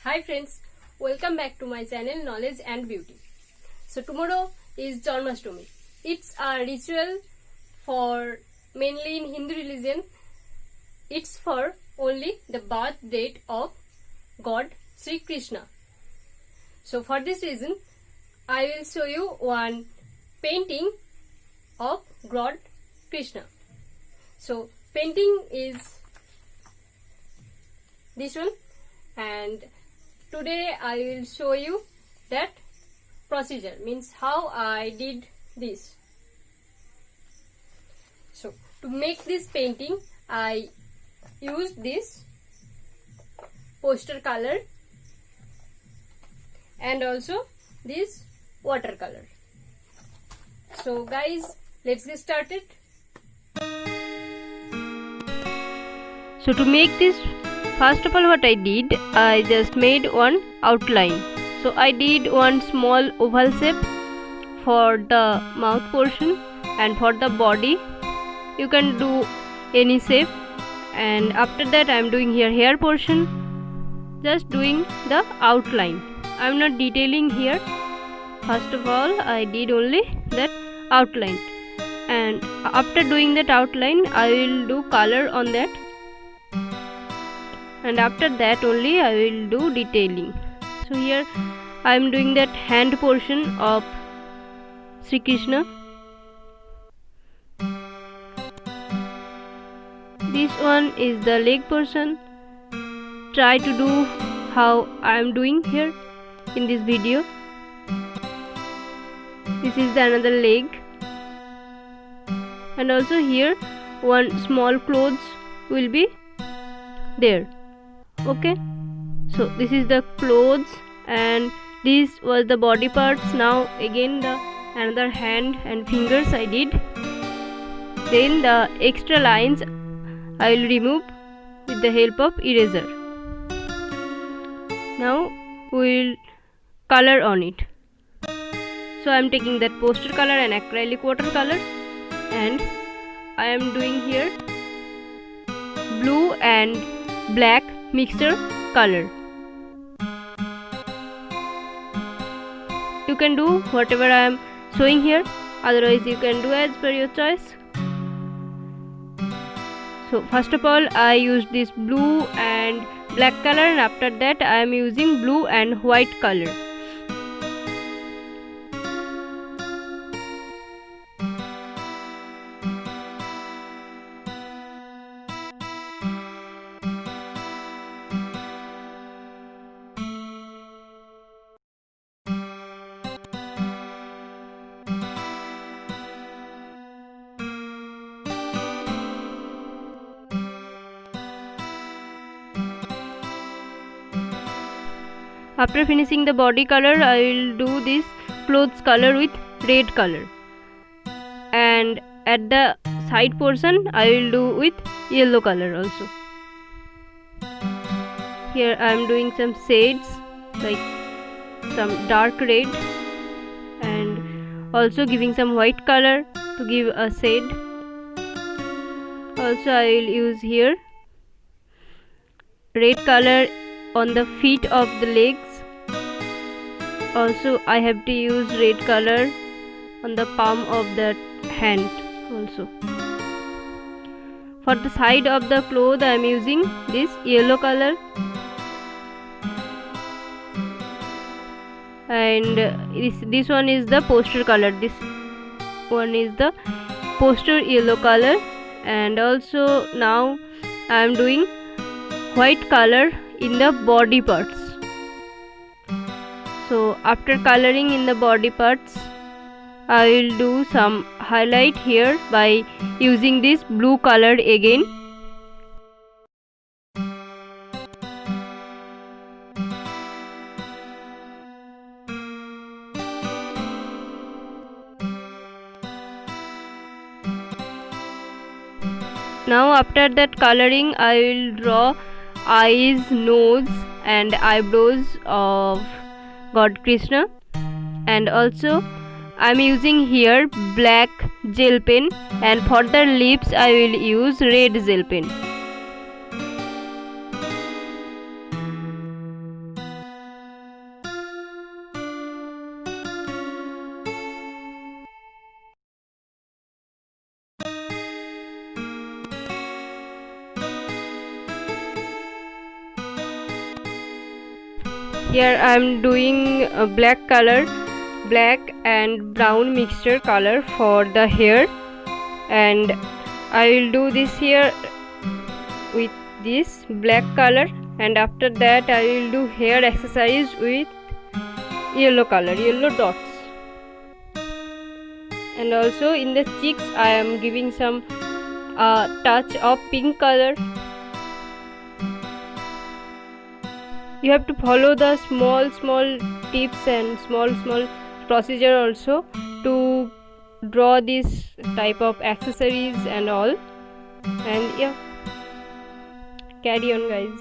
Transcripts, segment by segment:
Hi friends, welcome back to my channel Knowledge and Beauty. So tomorrow is Janmashtami. It's a ritual for mainly in Hindu religion. It's for only the birth date of God Sri Krishna. So for this reason, I will show you one painting of God Krishna. So painting is this one, and today I will show you that procedure, means how I did this. So to make this painting I used this poster color and also this watercolor. So guys, let's get started. So to make this, first of all what I did, I just made one outline. So I did one small oval shape for the mouth portion, and for the body you can do any shape. And after that I am doing here hair portion, just doing the outline. I am not detailing here. First of all I did only that outline, and after doing that outline I will do color on that, and after that only I will do detailing. So here I am doing that hand portion of Sri Krishna. This one is the leg portion. Try to do how I am doing here in this video. This is the another leg, and also here one small clothes will be there. Okay, so this is the clothes and this was the body parts. Now again the another hand and fingers I did. Then the extra lines I will remove with the help of eraser. Now we will color on it. So I am taking that poster color and acrylic watercolor, and I am doing here blue and black mixture color. You can do whatever I am showing here, otherwise you can do as per your choice. So first of all I used this blue and black color, and after that I am using blue and white color. After finishing the body color, I will do this clothes color with red color, and at the side portion I will do with yellow color also. Here I am doing some shades like some dark red, and also giving some white color to give a shade. Also I will use here red color on the feet of the legs. Also I have to use red color on the palm of the hand also. For the side of the cloth I am using this yellow color, and this one is the poster color. This one is the poster yellow color, and also now I am doing white color in the body parts. So after coloring in the body parts I will do some highlight here by using this blue color again. Now after that coloring I will draw eyes, nose and eyebrows of God Krishna, and also I am using here black gel pen, and for the lips I will use red gel pen. here I am doing a black color, black and brown mixture color for the hair, and I will do this here with this black color, and after that I will do hair accessories with yellow color, yellow dots. And also in the cheeks I am giving some touch of pink color. You have to follow the small tips and small procedure also to draw this type of accessories and all. And yeah, carry on guys.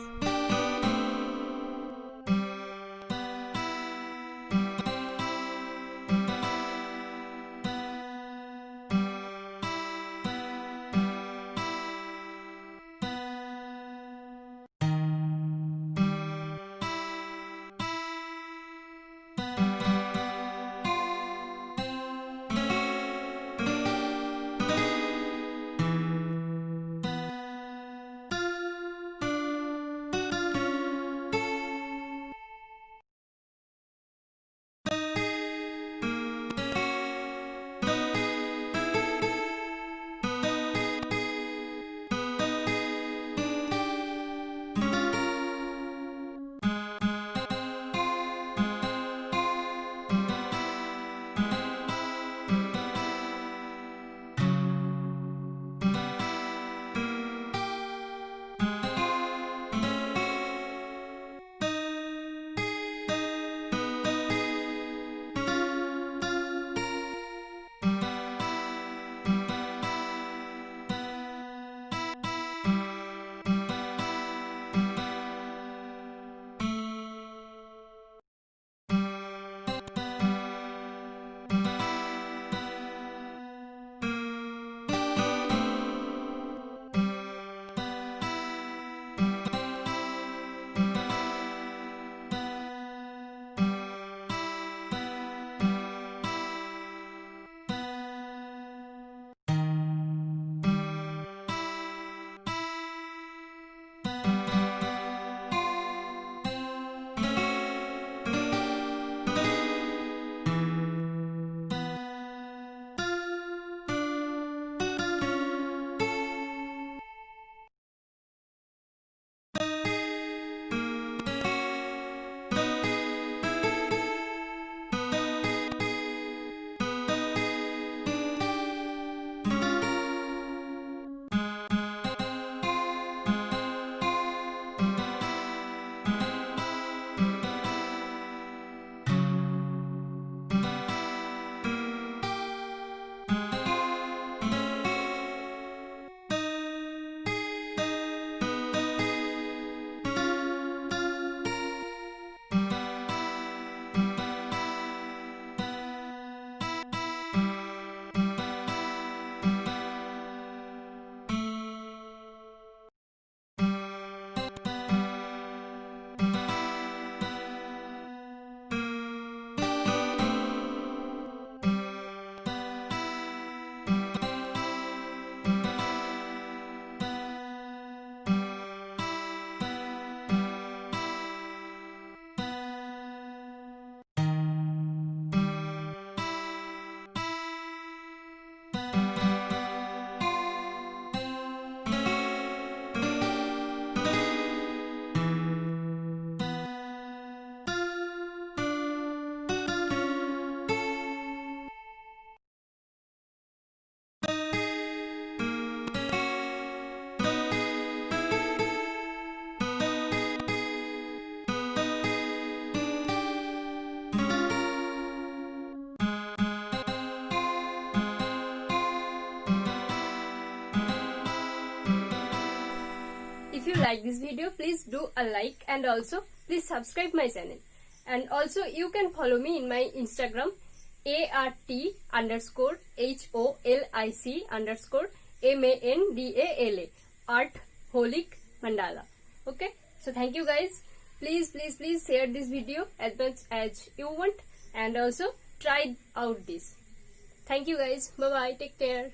If you like this video, please do a like, and also please subscribe my channel. And also you can follow me in my Instagram ART_HOLIC_MANDALA, Art Holic Mandala. Okay, so thank you guys. Please share this video as much as you want, and also try out this. Thank you guys. Bye bye. Take care.